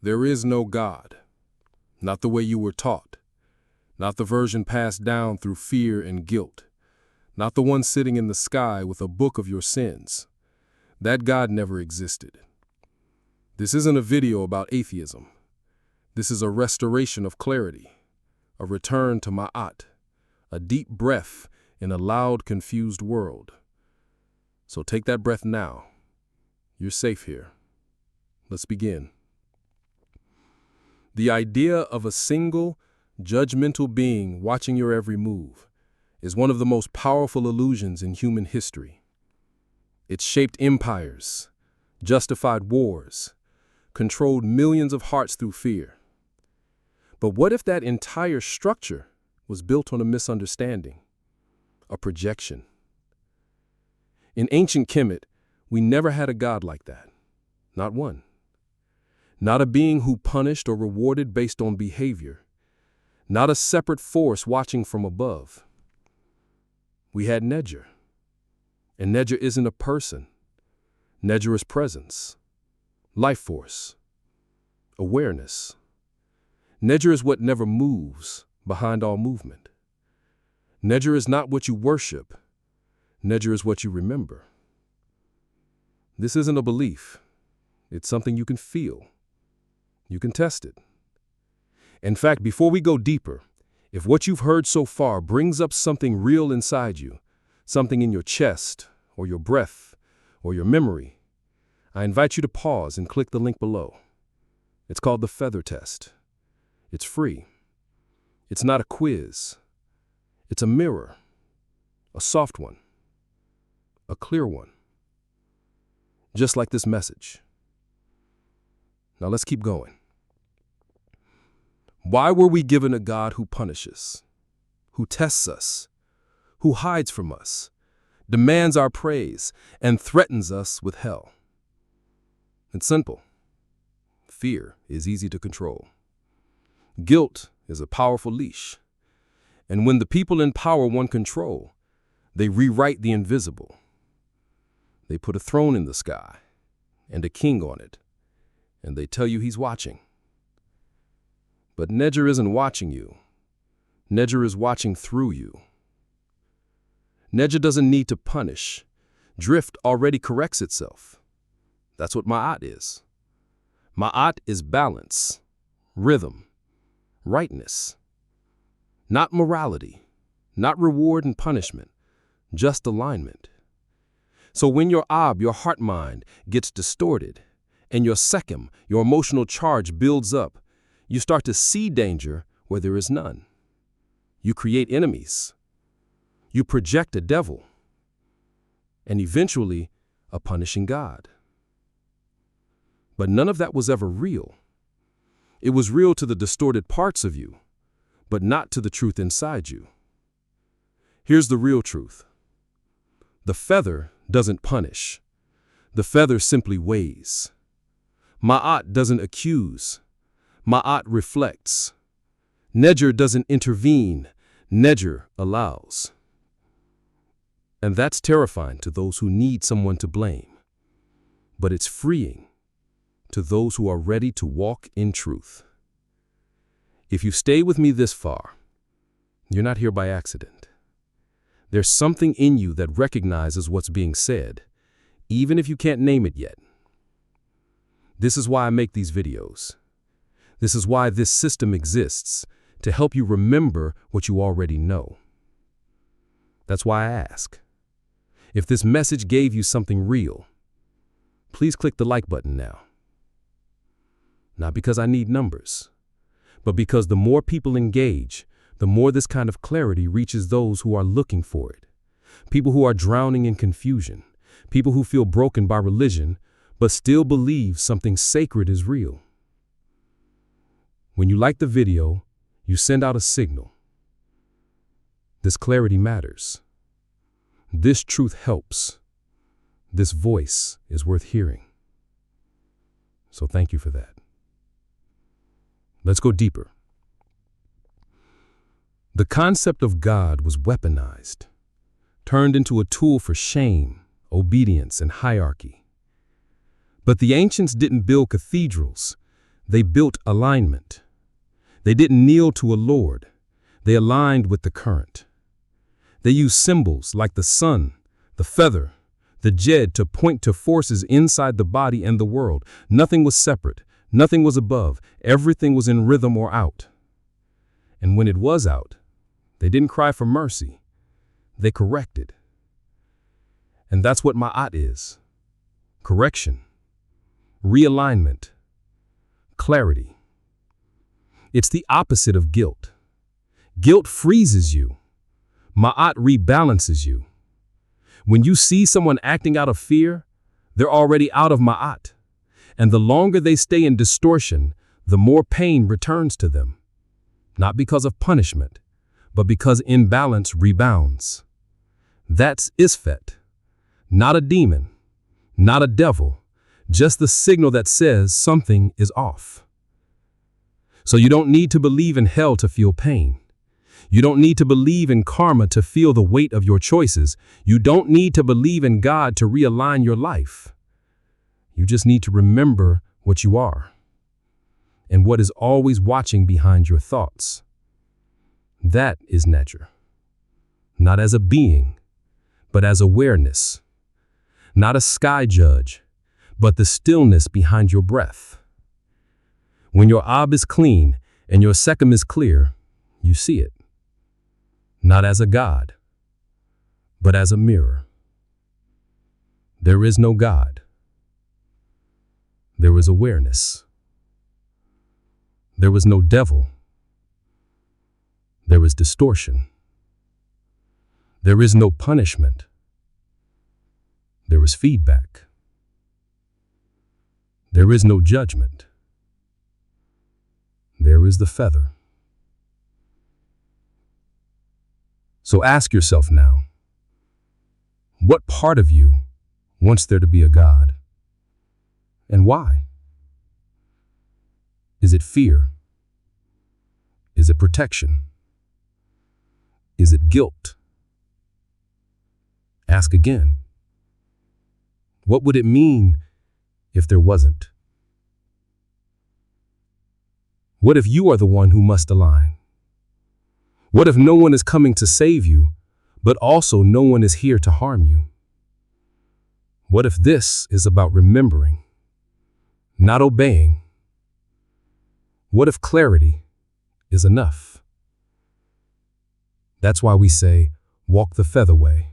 There is no God, not the way you were taught, not the version passed down through fear and guilt, not the one sitting in the sky with a book of your sins. That God never existed. This isn't a video about atheism. This is a restoration of clarity, a return to Ma'at, a deep breath in a loud, confused world. So take that breath now. You're safe here. Let's begin. The idea of a single, judgmental being watching your every move is one of the most powerful illusions in human history. It's shaped empires, justified wars, controlled millions of hearts through fear. But what if that entire structure was built on a misunderstanding, a projection? In ancient Kemet, we never had a god like that. Not one. Not a being who punished or rewarded based on behavior. Not a separate force watching from above. We had Netjer. And Netjer isn't a person. Netjer is presence, life force, awareness. Netjer is what never moves behind all movement. Netjer is not what you worship. Netjer is what you remember. This isn't a belief. It's something you can feel. You can test it. In fact, before we go deeper, if what you've heard so far brings up something real inside you, something in your chest, or your breath, or your memory, I invite you to pause and click the link below. It's called the Feather Test. It's free. It's not a quiz. It's a mirror, a soft one, a clear one, just like this message. Now let's keep going. Why were we given a God who punishes, who tests us, who hides from us, demands our praise, and threatens us with hell? It's simple. Fear is easy to control. Guilt is a powerful leash. And when the people in power want control, they rewrite the invisible. They put a throne in the sky and a king on it, and they tell you he's watching. But Netjer isn't watching you. Netjer is watching through you. Netjer doesn't need to punish. Drift already corrects itself. That's what Ma'at is. Ma'at is balance, rhythm, rightness. Not morality, not reward and punishment, just alignment. So when your your heart-mind, gets distorted, and your sekhem, your emotional charge, builds up, you start to see danger where there is none. You create enemies. You project a devil. And eventually, a punishing God. But none of that was ever real. It was real to the distorted parts of you, but not to the truth inside you. Here's the real truth. The feather doesn't punish. The feather simply weighs. Ma'at doesn't accuse. Ma'at reflects. Netjer doesn't intervene. Netjer allows. And that's terrifying to those who need someone to blame. But it's freeing to those who are ready to walk in truth. If you stay with me this far, you're not here by accident. There's something in you that recognizes what's being said, even if you can't name it yet. This is why I make these videos. This is why this system exists, to help you remember what you already know. That's why I ask. If this message gave you something real, please click the like button now. Not because I need numbers, but because the more people engage, the more this kind of clarity reaches those who are looking for it. People who are drowning in confusion, people who feel broken by religion, but still believe something sacred is real. When you like the video, you send out a signal. This clarity matters. This truth helps. This voice is worth hearing. So thank you for that. Let's go deeper. The concept of God was weaponized, turned into a tool for shame, obedience, and hierarchy. But the ancients didn't build cathedrals. They built alignment. They didn't kneel to a lord. They aligned with the current. They used symbols like the sun, the feather, the jed to point to forces inside the body and the world. Nothing was separate. Nothing was above. Everything was in rhythm or out. And when it was out, they didn't cry for mercy. They corrected. And that's what Ma'at is. Correction. Realignment. Clarity. It's the opposite of guilt. Guilt freezes you. Ma'at rebalances you. When you see someone acting out of fear, they're already out of Ma'at. And the longer they stay in distortion, the more pain returns to them. Not because of punishment, but because imbalance rebounds. That's Isfet. Not a demon, not a devil, just the signal that says something is off. So you don't need to believe in hell to feel pain. You don't need to believe in karma to feel the weight of your choices. You don't need to believe in God to realign your life. You just need to remember what you are and what is always watching behind your thoughts. That is Netjer. Not as a being, but as awareness. Not a sky judge, but the stillness behind your breath. When your Ab is clean and your Sekhem is clear, you see it. Not as a God, but as a mirror. There is no God. There is awareness. There was no devil. There is distortion. There is no punishment. There is feedback. There is no judgment. There is the feather. So ask yourself now, what part of you wants there to be a God? And why? Is it fear? Is it protection? Is it guilt? Ask again. What would it mean if there wasn't? What if you are the one who must align? What if no one is coming to save you, but also no one is here to harm you? What if this is about remembering, not obeying? What if clarity is enough? That's why we say, walk the feather way,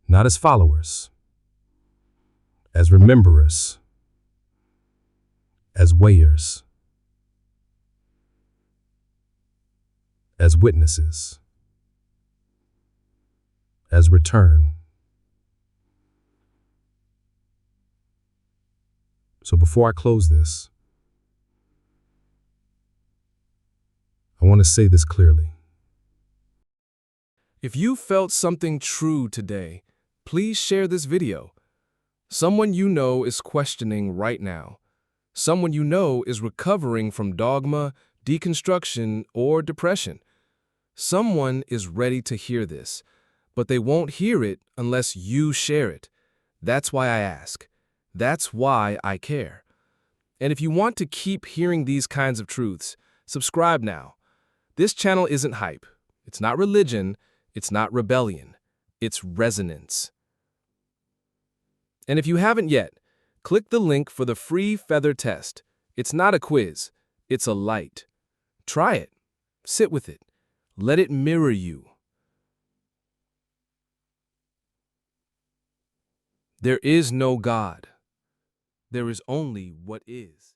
not as followers, as rememberers, as weighers, as witnesses, as return. So before I close this, I want to say this clearly. If you felt something true today, please share this video. Someone you know is questioning right now. Someone you know is recovering from dogma, deconstruction, or depression. Someone is ready to hear this, but they won't hear it unless you share it. That's why I ask. That's why I care. And if you want to keep hearing these kinds of truths, subscribe now. This channel isn't hype. It's not religion. It's not rebellion. It's resonance. And if you haven't yet, click the link for the free feather test. It's not a quiz. It's a light. Try it. Sit with it. Let it mirror you. There is no God. There is only what is.